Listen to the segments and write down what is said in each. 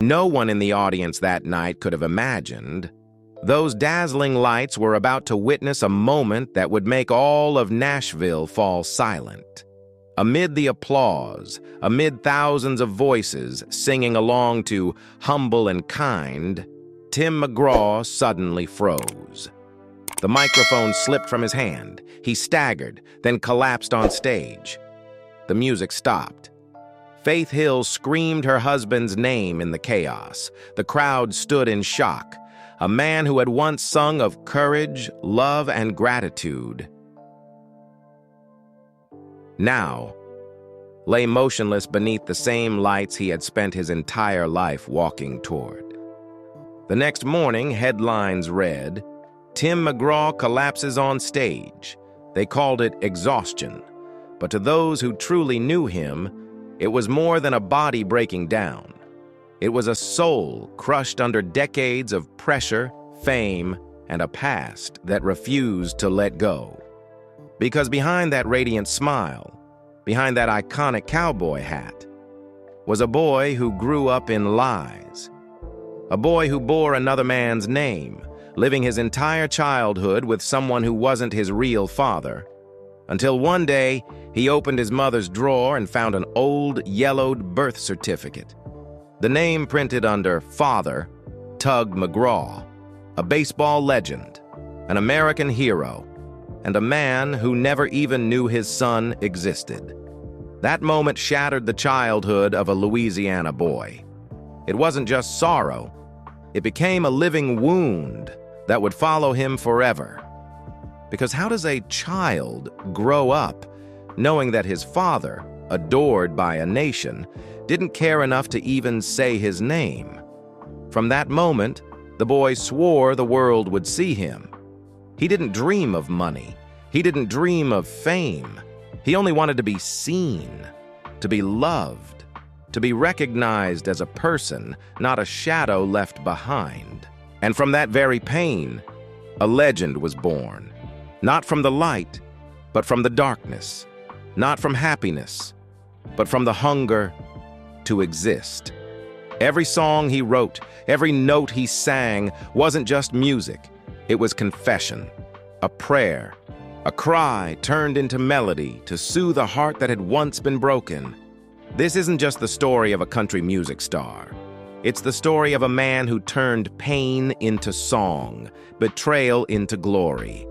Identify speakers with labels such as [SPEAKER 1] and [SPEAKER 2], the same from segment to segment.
[SPEAKER 1] No one in the audience that night could have imagined. Those dazzling lights were about to witness a moment that would make all of Nashville fall silent. Amid the applause, amid thousands of voices singing along to Humble and Kind, Tim McGraw suddenly froze. The microphone slipped from his hand. He staggered, then collapsed on stage. The music stopped. Faith Hill screamed her husband's name in the chaos. The crowd stood in shock. A man who had once sung of courage, love, and gratitude now lay motionless beneath the same lights he had spent his entire life walking toward. The next morning, headlines read, "Tim McGraw collapses on stage." They called it exhaustion, but to those who truly knew him, it was more than a body breaking down. It was a soul crushed under decades of pressure, fame, and a past that refused to let go. Because behind that radiant smile, behind that iconic cowboy hat, was a boy who grew up in lies. A boy who bore another man's name, living his entire childhood with someone who wasn't his real father, until one day he opened his mother's drawer and found an old, yellowed birth certificate. The name printed under Father, Tug McGraw, a baseball legend, an American hero, and a man who never even knew his son existed. That moment shattered the childhood of a Louisiana boy. It wasn't just sorrow. It became a living wound that would follow him forever. Because how does a child grow up knowing that his father, adored by a nation, didn't care enough to even say his name? From that moment, the boy swore the world would see him. He didn't dream of money. He didn't dream of fame. He only wanted to be seen, to be loved, to be recognized as a person, not a shadow left behind. And from that very pain, a legend was born. Not from the light, but from the darkness. Not from happiness, but from the hunger to exist. Every song he wrote, every note he sang wasn't just music. It was confession, a prayer, a cry turned into melody to soothe a heart that had once been broken. This isn't just the story of a country music star. It's the story of a man who turned pain into song, betrayal into glory,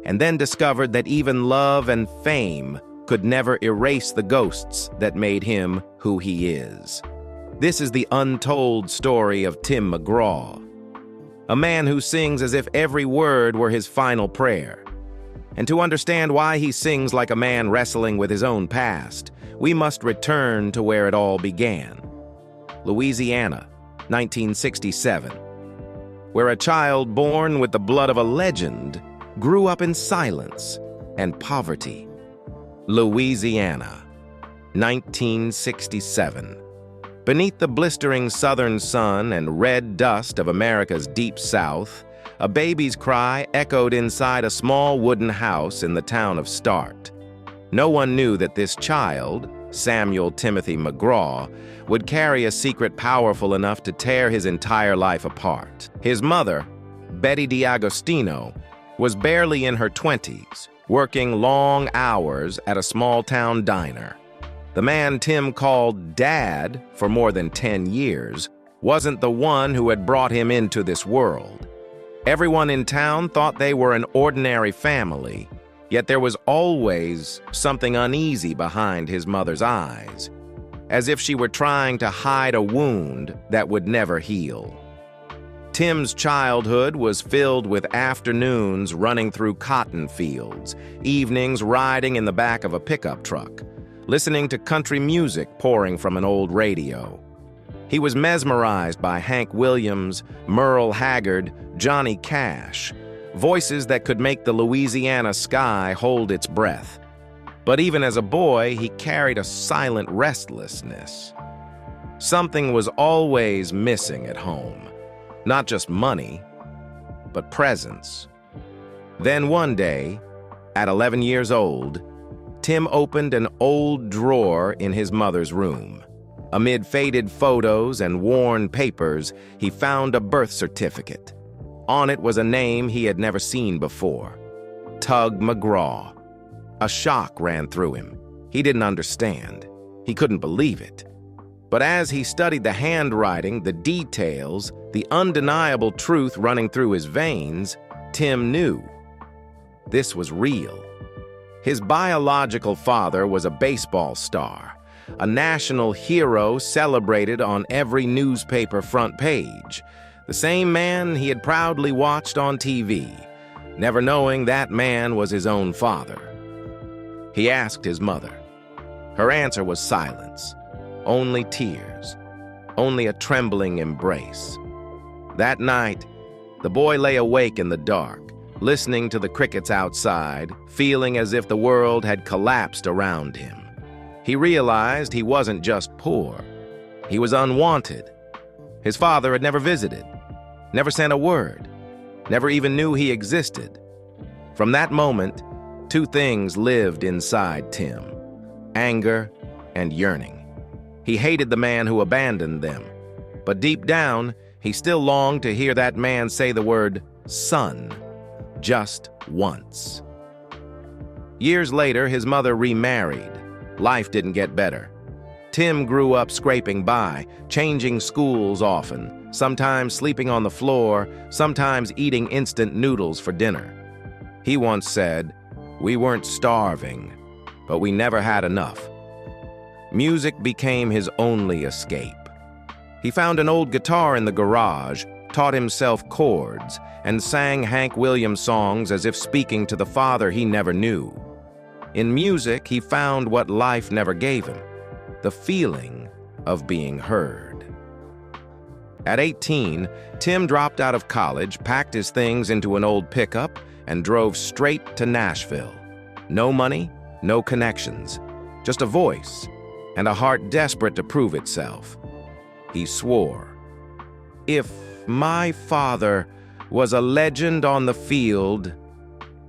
[SPEAKER 1] and then discovered that even love and fame could never erase the ghosts that made him who he is. This is the untold story of Tim McGraw, a man who sings as if every word were his final prayer. And to understand why he sings like a man wrestling with his own past, we must return to where it all began. Louisiana, 1967, where a child born with the blood of a legend grew up in silence and poverty. Louisiana, 1967. Beneath the blistering southern sun and red dust of America's deep south, a baby's cry echoed inside a small wooden house in the town of Start. No one knew that this child, Samuel Timothy McGraw, would carry a secret powerful enough to tear his entire life apart. His mother, Betty DiAgostino, was barely in her 20s, working long hours at a small-town diner. The man Tim called Dad for more than 10 years wasn't the one who had brought him into this world. Everyone in town thought they were an ordinary family, yet there was always something uneasy behind his mother's eyes, as if she were trying to hide a wound that would never heal. Tim's childhood was filled with afternoons running through cotton fields, evenings riding in the back of a pickup truck, listening to country music pouring from an old radio. He was mesmerized by Hank Williams, Merle Haggard, Johnny Cash, voices that could make the Louisiana sky hold its breath. But even as a boy, he carried a silent restlessness. Something was always missing at home. Not just money, but presence. Then one day, at 11 years old, Tim opened an old drawer in his mother's room. Amid faded photos and worn papers, he found a birth certificate. On it was a name he had never seen before: Tug McGraw. A shock ran through him. He didn't understand. He couldn't believe it. But as he studied the handwriting, the details, the undeniable truth running through his veins, Tim knew this was real. His biological father was a baseball star, a national hero celebrated on every newspaper front page, the same man he had proudly watched on TV, never knowing that man was his own father. He asked his mother. Her answer was silence, only tears, only a trembling embrace. That night, the boy lay awake in the dark, listening to the crickets outside, feeling as if the world had collapsed around him. He realized he wasn't just poor. He was unwanted. His father had never visited, never sent a word, never even knew he existed. From that moment, two things lived inside Tim: anger and yearning. He hated the man who abandoned them, but deep down, he still longed to hear that man say the word son, just once. Years later, his mother remarried. Life didn't get better. Tim grew up scraping by, changing schools often, sometimes sleeping on the floor, sometimes eating instant noodles for dinner. He once said, "We weren't starving, but we never had enough." Music became his only escape. He found an old guitar in the garage, taught himself chords, and sang Hank Williams songs as if speaking to the father he never knew. In music, he found what life never gave him: the feeling of being heard. At 18, Tim dropped out of college, packed his things into an old pickup, and drove straight to Nashville. No money, no connections, just a voice and a heart desperate to prove itself. He swore, "If my father was a legend on the field,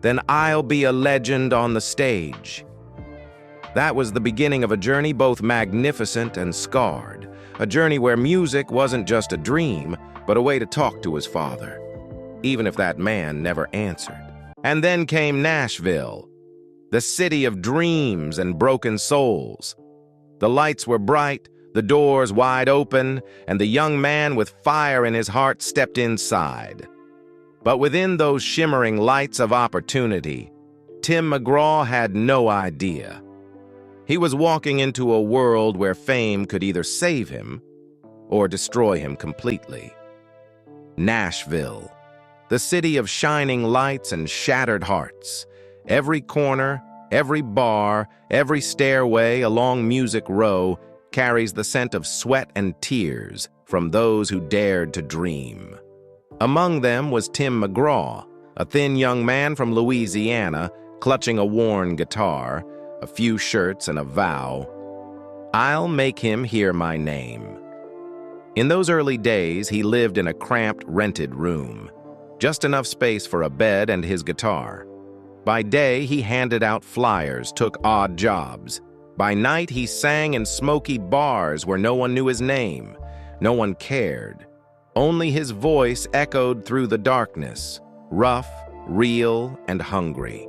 [SPEAKER 1] then I'll be a legend on the stage." That was the beginning of a journey both magnificent and scarred, a journey where music wasn't just a dream, but a way to talk to his father, even if that man never answered. And then came Nashville, the city of dreams and broken souls. The lights were bright, the doors wide open, and the young man with fire in his heart stepped inside. But within those shimmering lights of opportunity, Tim McGraw had no idea. He was walking into a world where fame could either save him or destroy him completely. Nashville, the city of shining lights and shattered hearts. Every corner, every bar, every stairway along Music Row carries the scent of sweat and tears from those who dared to dream. Among them was Tim McGraw, a thin young man from Louisiana, clutching a worn guitar, a few shirts, and a vow: "I'll make him hear my name." In those early days, he lived in a cramped, rented room, just enough space for a bed and his guitar. By day, he handed out flyers, took odd jobs. By night, he sang in smoky bars where no one knew his name. No one cared. Only his voice echoed through the darkness, rough, real, and hungry.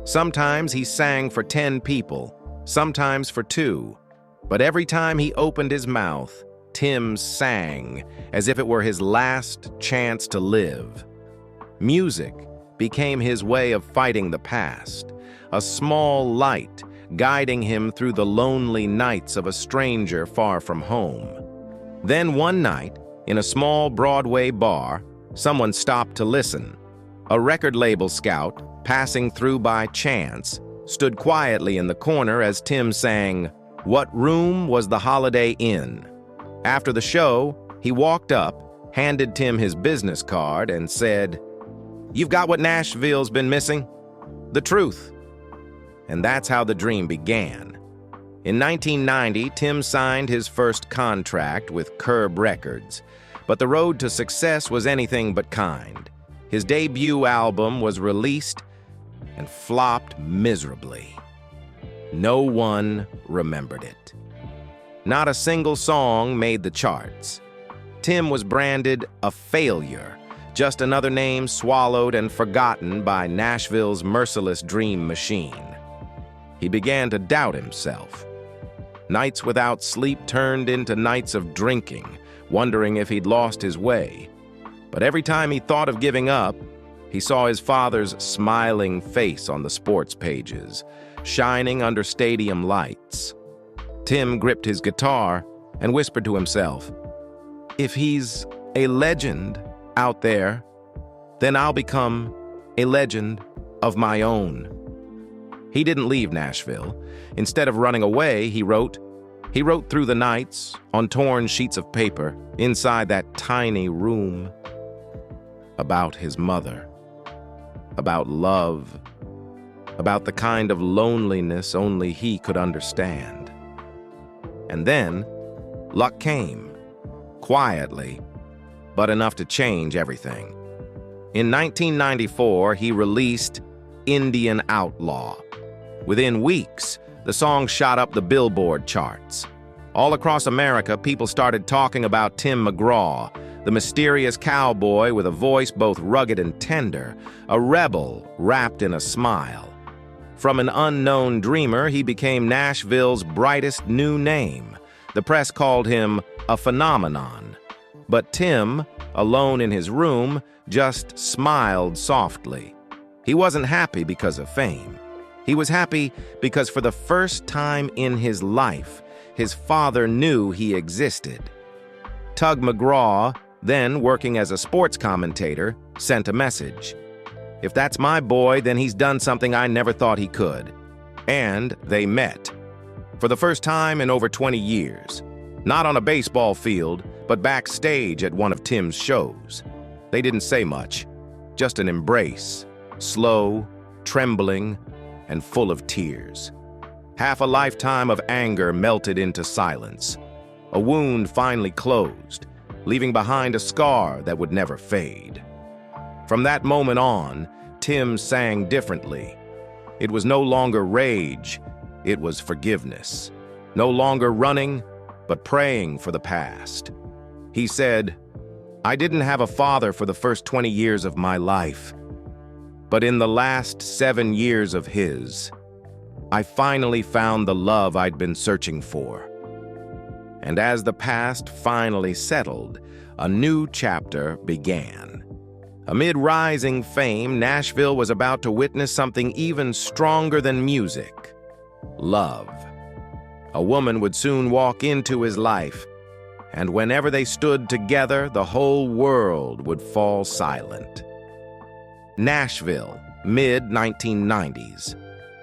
[SPEAKER 1] Sometimes he sang for 10 people, sometimes for 2. But every time he opened his mouth, Tim sang as if it were his last chance to live. Music became his way of fighting the past, a small light guiding him through the lonely nights of a stranger far from home. Then one night, in a small Broadway bar, someone stopped to listen. A record label scout, passing through by chance, stood quietly in the corner as Tim sang, "What Room Was the Holiday In?" After the show, he walked up, handed Tim his business card, and said, "You've got what Nashville's been missing, the truth." And that's how the dream began. In 1990, Tim signed his first contract with Curb Records, but the road to success was anything but kind. His debut album was released and flopped miserably. No one remembered it. Not a single song made the charts. Tim was branded a failure, just another name swallowed and forgotten by Nashville's merciless dream machine. He began to doubt himself. Nights without sleep turned into nights of drinking, wondering if he'd lost his way. But every time he thought of giving up, he saw his father's smiling face on the sports pages, shining under stadium lights. Tim gripped his guitar and whispered to himself, "If he's a legend out there, then I'll become a legend of my own." He didn't leave Nashville. Instead of running away, he wrote through the nights on torn sheets of paper inside that tiny room. About his mother, about love, about the kind of loneliness only he could understand. And then, luck came, quietly, but enough to change everything. In 1994, he released Indian Outlaw. Within weeks, the song shot up the Billboard charts. All across America, people started talking about Tim McGraw, the mysterious cowboy with a voice both rugged and tender, a rebel wrapped in a smile. From an unknown dreamer, he became Nashville's brightest new name. The press called him a phenomenon. But Tim, alone in his room, just smiled softly. He wasn't happy because of fame. He was happy because for the first time in his life, his father knew he existed. Tug McGraw, then working as a sports commentator, sent a message. "If that's my boy, then he's done something I never thought he could." And they met. For the first time in over 20 years. Not on a baseball field, but backstage at one of Tim's shows. They didn't say much, just an embrace, slow, trembling, and full of tears. Half a lifetime of anger melted into silence. A wound finally closed, leaving behind a scar that would never fade. From that moment on, Tim sang differently. It was no longer rage, it was forgiveness. No longer running, but praying for the past. He said, "I didn't have a father for the first 20 years of my life, but in the last 7 years of his, I finally found the love I'd been searching for." And as the past finally settled, a new chapter began. Amid rising fame, Nashville was about to witness something even stronger than music: love. A woman would soon walk into his life, and whenever they stood together, the whole world would fall silent. Nashville, mid-1990s.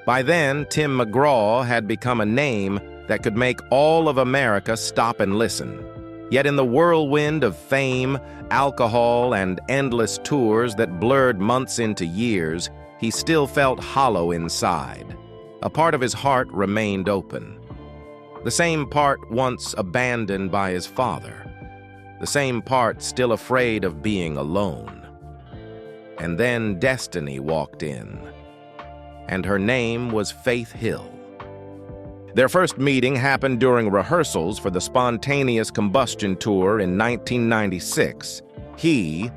[SPEAKER 1] By then, Tim McGraw had become a name that could make all of America stop and listen. Yet in the whirlwind of fame, alcohol, and endless tours that blurred months into years, he still felt hollow inside. A part of his heart remained open. The same part once abandoned by his father. The same part still afraid of being alone. And then destiny walked in. And her name was Faith Hill. Their first meeting happened during rehearsals for the Spontaneous Combustion Tour in 1996. He,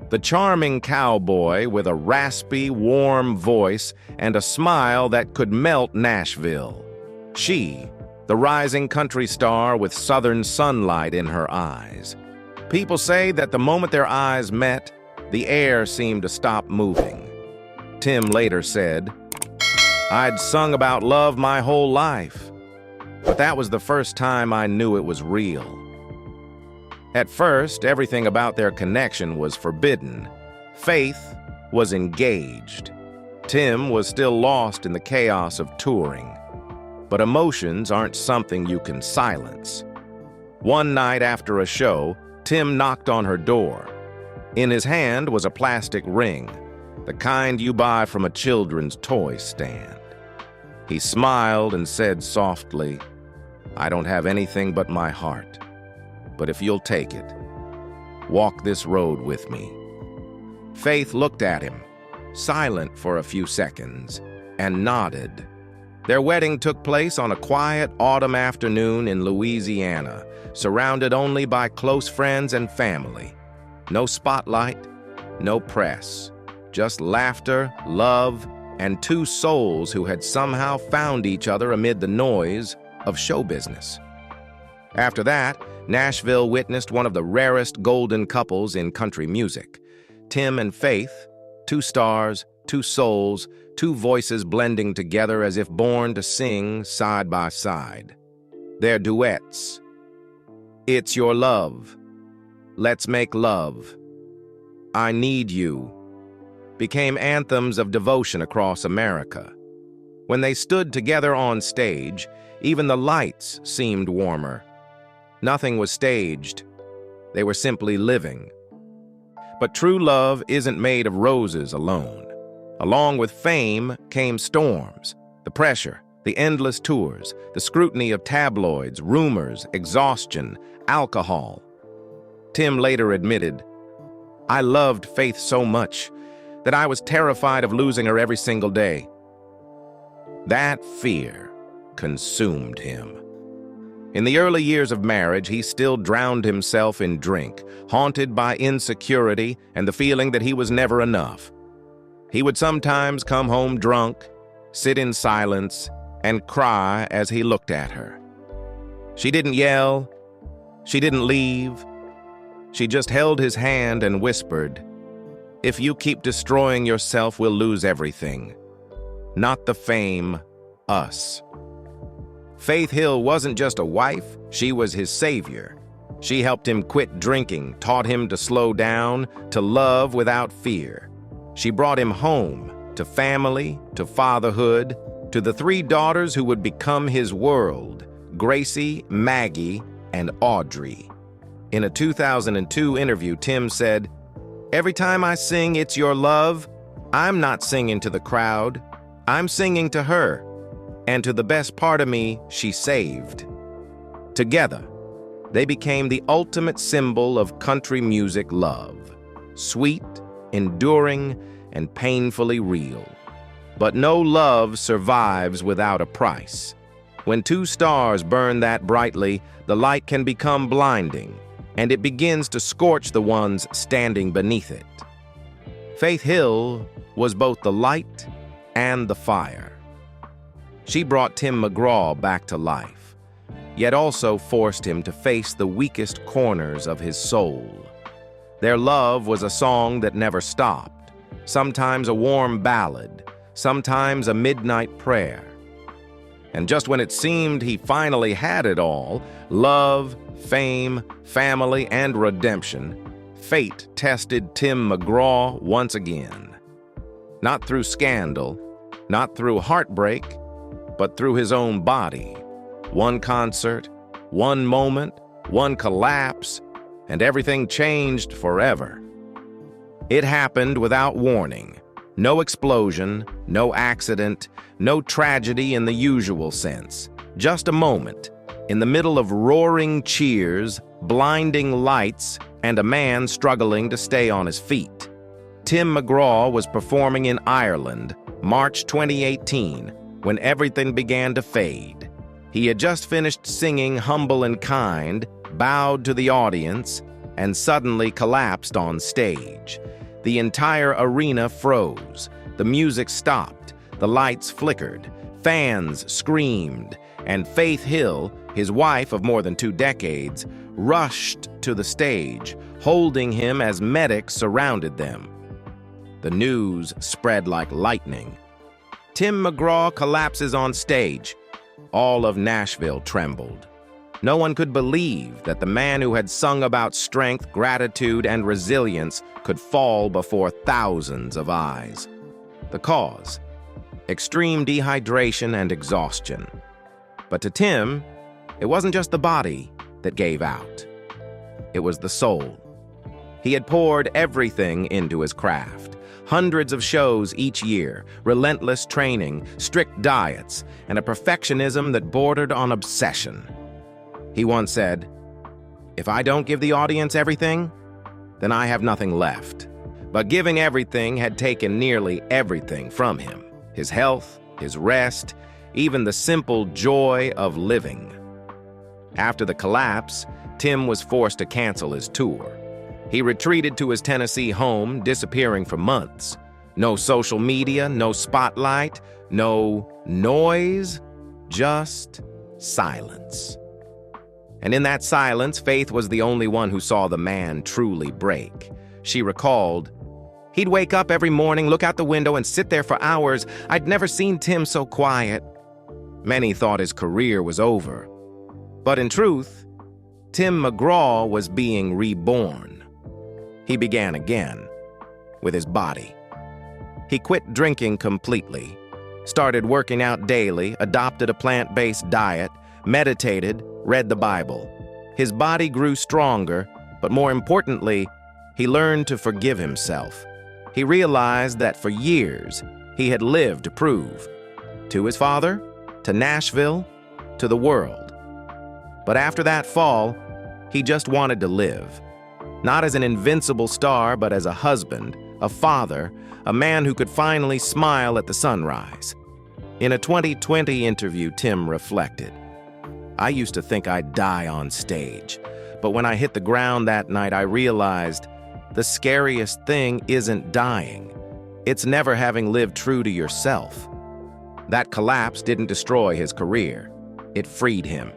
[SPEAKER 1] the charming cowboy with a raspy, warm voice and a smile that could melt Nashville. She, the rising country star with southern sunlight in her eyes. People say that the moment their eyes met, the air seemed to stop moving. Tim later said, "I'd sung about love my whole life, but that was the first time I knew it was real." At first, everything about their connection was forbidden. Faith was engaged. Tim was still lost in the chaos of touring. But emotions aren't something you can silence. One night after a show, Tim knocked on her door. In his hand was a plastic ring, the kind you buy from a children's toy stand. He smiled and said softly, "I don't have anything but my heart, but if you'll take it, walk this road with me." Faith looked at him, silent for a few seconds, and nodded. Their wedding took place on a quiet autumn afternoon in Louisiana, surrounded only by close friends and family. No spotlight, no press, just laughter, love, and two souls who had somehow found each other amid the noise of show business. After that, Nashville witnessed one of the rarest golden couples in country music. Tim and Faith, two stars, two souls, two voices blending together as if born to sing side by side. Their duets, "It's Your Love," "Let's Make Love," "I Need You," became anthems of devotion across America. When they stood together on stage, even the lights seemed warmer. Nothing was staged. They were simply living. But true love isn't made of roses alone. Along with fame came storms, the pressure, the endless tours, the scrutiny of tabloids, rumors, exhaustion, alcohol. Tim later admitted, "I loved Faith so much that I was terrified of losing her every single day." That fear consumed him. In the early years of marriage, he still drowned himself in drink, haunted by insecurity and the feeling that he was never enough. He would sometimes come home drunk, sit in silence, and cry as he looked at her. She didn't yell. She didn't leave. She just held his hand and whispered, "If you keep destroying yourself, we'll lose everything. Not the fame, us." Faith Hill wasn't just a wife, she was his savior. She helped him quit drinking, taught him to slow down, to love without fear. She brought him home, to family, to fatherhood, to the three daughters who would become his world, Gracie, Maggie, and Audrey. In a 2002 interview, Tim said, "Every time I sing 'It's Your Love,' I'm not singing to the crowd, I'm singing to her, and to the best part of me she saved." Together, they became the ultimate symbol of country music love, sweet, enduring, and painfully real. But no love survives without a price. When two stars burn that brightly, the light can become blinding, and it begins to scorch the ones standing beneath it. Faith Hill was both the light and the fire. She brought Tim McGraw back to life, yet also forced him to face the weakest corners of his soul. Their love was a song that never stopped, sometimes a warm ballad, sometimes a midnight prayer. And just when it seemed he finally had it all, love, fame, family, and redemption, fate tested Tim McGraw once again. Not through scandal, not through heartbreak, but through his own body. One concert, one moment, one collapse, and everything changed forever. It happened without warning. No explosion, no accident, no tragedy in the usual sense. Just a moment, in the middle of roaring cheers, blinding lights, and a man struggling to stay on his feet. Tim McGraw was performing in Ireland, March 2018, when everything began to fade. He had just finished singing Humble and Kind, bowed to the audience, and suddenly collapsed on stage. The entire arena froze. The music stopped. The lights flickered. Fans screamed. And Faith Hill, his wife of more than 2 decades, rushed to the stage, holding him as medics surrounded them. The news spread like lightning. Tim McGraw collapses on stage. All of Nashville trembled. No one could believe that the man who had sung about strength, gratitude, and resilience could fall before thousands of eyes. The cause? Extreme dehydration and exhaustion. But to Tim, it wasn't just the body that gave out. It was the soul. He had poured everything into his craft. Hundreds of shows each year, relentless training, strict diets, and a perfectionism that bordered on obsession. He once said, "If I don't give the audience everything, then I have nothing left." But giving everything had taken nearly everything from him. His health, his rest, even the simple joy of living. After the collapse, Tim was forced to cancel his tour. He retreated to his Tennessee home, disappearing for months. No social media, no spotlight, no noise, just silence. And in that silence, Faith was the only one who saw the man truly break. She recalled, "He'd wake up every morning, look out the window, and sit there for hours. I'd never seen Tim so quiet." Many thought his career was over. But in truth, Tim McGraw was being reborn. He began again, with his body. He quit drinking completely, started working out daily, adopted a plant-based diet, meditated, read the Bible. His body grew stronger, but more importantly, he learned to forgive himself. He realized that for years, he had lived to prove. To his father, to Nashville, to the world. But after that fall, he just wanted to live. Not as an invincible star, but as a husband, a father, a man who could finally smile at the sunrise. In a 2020 interview, Tim reflected, "I used to think I'd die on stage, but when I hit the ground that night, I realized the scariest thing isn't dying. It's never having lived true to yourself." That collapse didn't destroy his career. It freed him.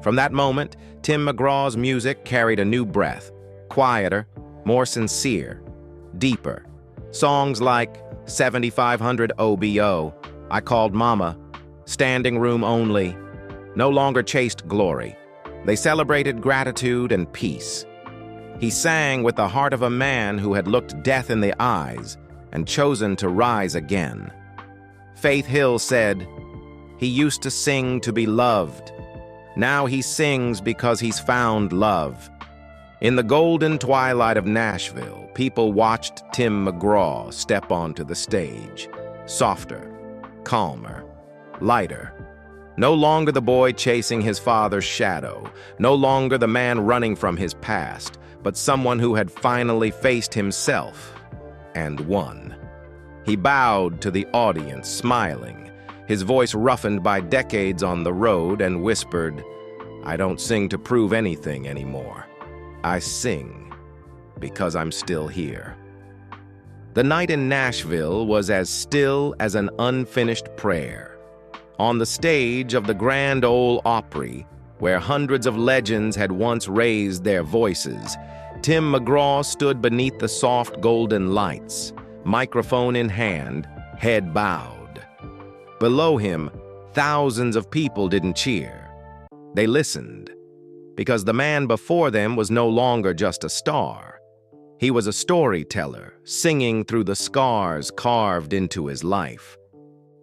[SPEAKER 1] From that moment, Tim McGraw's music carried a new breath, quieter, more sincere, deeper. Songs like 7500 OBO, I Called Mama, Standing Room Only, no longer chased glory. They celebrated gratitude and peace. He sang with the heart of a man who had looked death in the eyes and chosen to rise again. Faith Hill said, "He used to sing to be loved. Now he sings because he's found love." In the golden twilight of Nashville, people watched Tim McGraw step onto the stage. Softer, calmer, lighter. No longer the boy chasing his father's shadow. No longer the man running from his past, but someone who had finally faced himself and won. He bowed to the audience, smiling, his voice roughened by decades on the road, and whispered, "I don't sing to prove anything anymore. I sing because I'm still here." The night in Nashville was as still as an unfinished prayer. On the stage of the Grand Ole Opry, where hundreds of legends had once raised their voices, Tim McGraw stood beneath the soft golden lights, microphone in hand, head bowed. Below him, thousands of people didn't cheer. They listened, because the man before them was no longer just a star. He was a storyteller, singing through the scars carved into his life.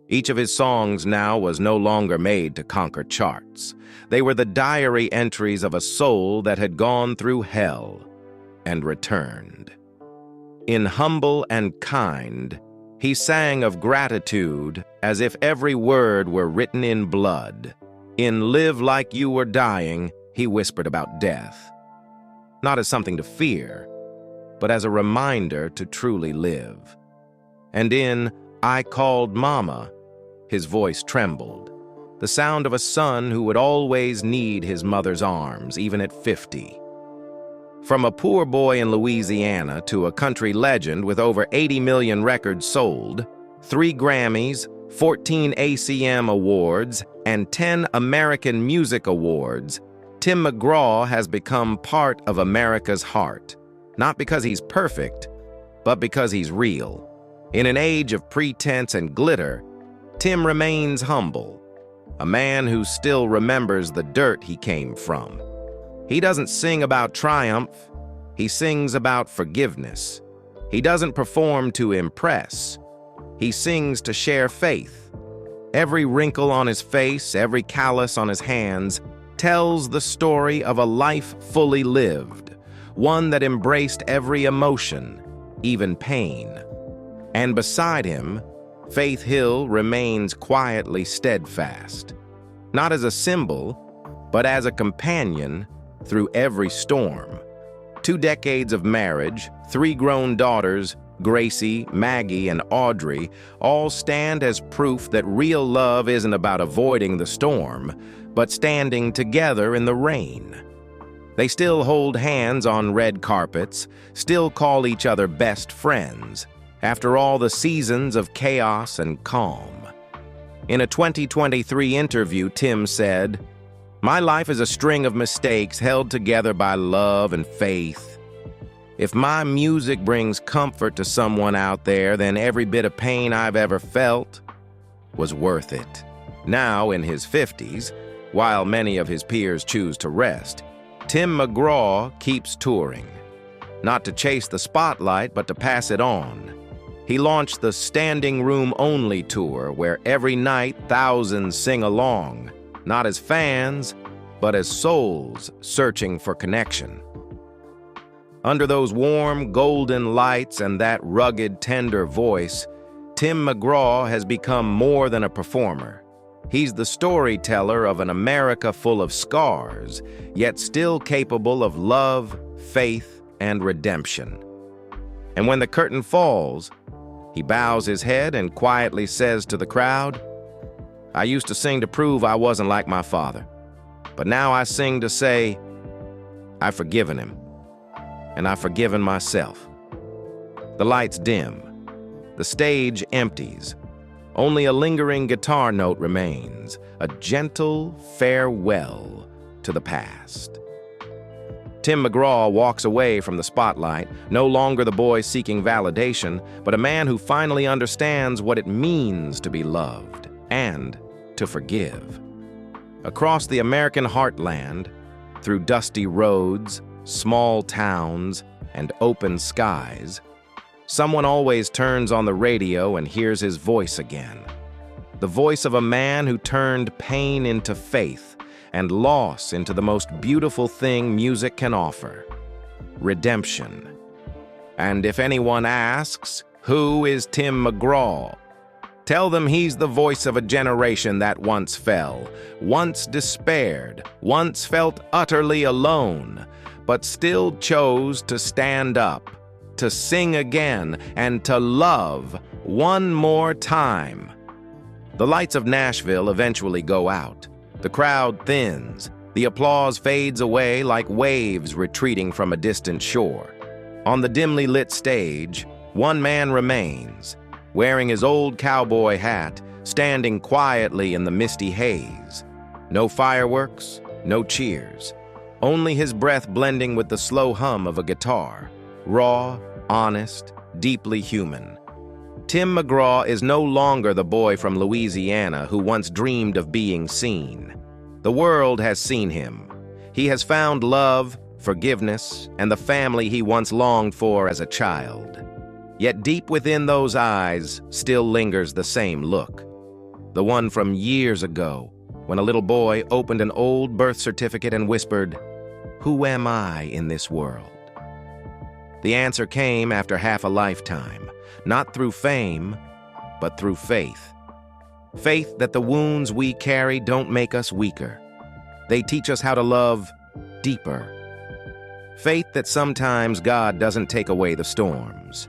[SPEAKER 1] Each of his songs now was no longer made to conquer charts. They were the diary entries of a soul that had gone through hell and returned. In Humble and Kind, he sang of gratitude as if every word were written in blood. In Live Like You Were Dying, he whispered about death. Not as something to fear, but as a reminder to truly live. And in I Called Mama, his voice trembled, the sound of a son who would always need his mother's arms, even at 50. From a poor boy in Louisiana to a country legend with over 80 million records sold, 3 Grammys, 14 ACM Awards, and 10 American Music Awards, Tim McGraw has become part of America's heart. Not because he's perfect, but because he's real. In an age of pretense and glitter, Tim remains humble, a man who still remembers the dirt he came from. He doesn't sing about triumph, he sings about forgiveness. He doesn't perform to impress, he sings to share faith. Every wrinkle on his face, every callus on his hands, tells the story of a life fully lived, one that embraced every emotion, even pain. And beside him, Faith Hill remains quietly steadfast, not as a symbol, but as a companion through every storm. 2 decades of marriage, 3 grown daughters, Gracie, Maggie, and Audrey all stand as proof that real love isn't about avoiding the storm, but standing together in the rain. They still hold hands on red carpets, still call each other best friends, after all the seasons of chaos and calm. In a 2023 interview, Tim said, "My life is a string of mistakes held together by love and faith. If my music brings comfort to someone out there, then every bit of pain I've ever felt was worth it." Now, in his 50s, while many of his peers choose to rest, Tim McGraw keeps touring. Not to chase the spotlight, but to pass it on. He launched the Standing Room Only tour, where every night thousands sing along, not as fans, but as souls searching for connection. Under those warm, golden lights and that rugged, tender voice, Tim McGraw has become more than a performer. He's the storyteller of an America full of scars, yet still capable of love, faith, and redemption. And when the curtain falls, he bows his head and quietly says to the crowd, "I used to sing to prove I wasn't like my father, but now I sing to say, I've forgiven him, and I've forgiven myself." The lights dim. The stage empties. Only a lingering guitar note remains, a gentle farewell to the past. Tim McGraw walks away from the spotlight, no longer the boy seeking validation, but a man who finally understands what it means to be loved and to forgive. Across the American heartland, through dusty roads, small towns, and open skies, someone always turns on the radio and hears his voice again. The voice of a man who turned pain into faith and loss into the most beautiful thing music can offer: redemption. And if anyone asks, who is Tim McGraw? Tell them he's the voice of a generation that once fell, once despaired, once felt utterly alone, but still chose to stand up, to sing again, and to love one more time. The lights of Nashville eventually go out. The crowd thins. The applause fades away like waves retreating from a distant shore. On the dimly lit stage, one man remains, wearing his old cowboy hat, standing quietly in the misty haze. No fireworks, no cheers. Only his breath blending with the slow hum of a guitar. Raw, honest, deeply human. Tim McGraw is no longer the boy from Louisiana who once dreamed of being seen. The world has seen him. He has found love, forgiveness, and the family he once longed for as a child. Yet deep within those eyes still lingers the same look. The one from years ago, when a little boy opened an old birth certificate and whispered, "Who am I in this world?" The answer came after half a lifetime, not through fame, but through faith. Faith that the wounds we carry don't make us weaker. They teach us how to love deeper. Faith that sometimes God doesn't take away the storms.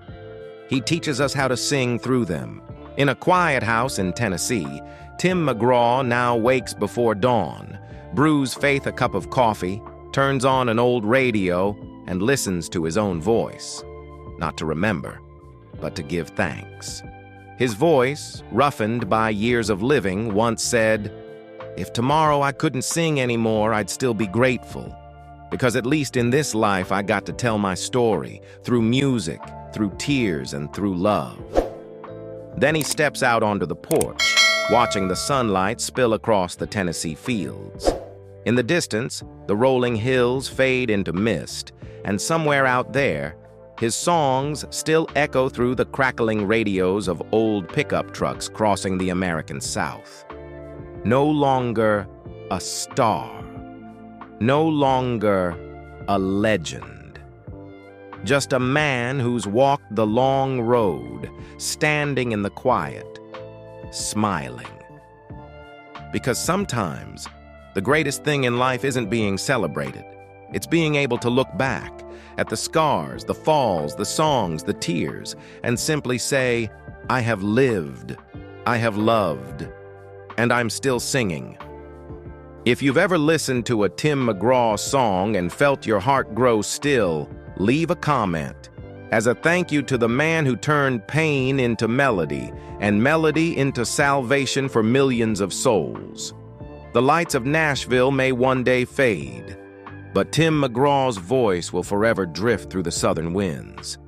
[SPEAKER 1] He teaches us how to sing through them. In a quiet house in Tennessee, Tim McGraw now wakes before dawn, brews Faith a cup of coffee, turns on an old radio, and listens to his own voice, not to remember, but to give thanks. His voice, roughened by years of living, once said, "If tomorrow I couldn't sing anymore, I'd still be grateful, because at least in this life I got to tell my story, through music, through tears, and through love." Then he steps out onto the porch, watching the sunlight spill across the Tennessee fields. In the distance, the rolling hills fade into mist, and somewhere out there, his songs still echo through the crackling radios of old pickup trucks crossing the American South. No longer a star. No longer a legend. Just a man who's walked the long road, standing in the quiet, smiling. Because sometimes, the greatest thing in life isn't being celebrated. It's being able to look back at the scars, the falls, the songs, the tears, and simply say, I have lived, I have loved, and I'm still singing. If you've ever listened to a Tim McGraw song and felt your heart grow still, leave a comment. As a thank you to the man who turned pain into melody and melody into salvation for millions of souls. The lights of Nashville may one day fade, but Tim McGraw's voice will forever drift through the southern winds.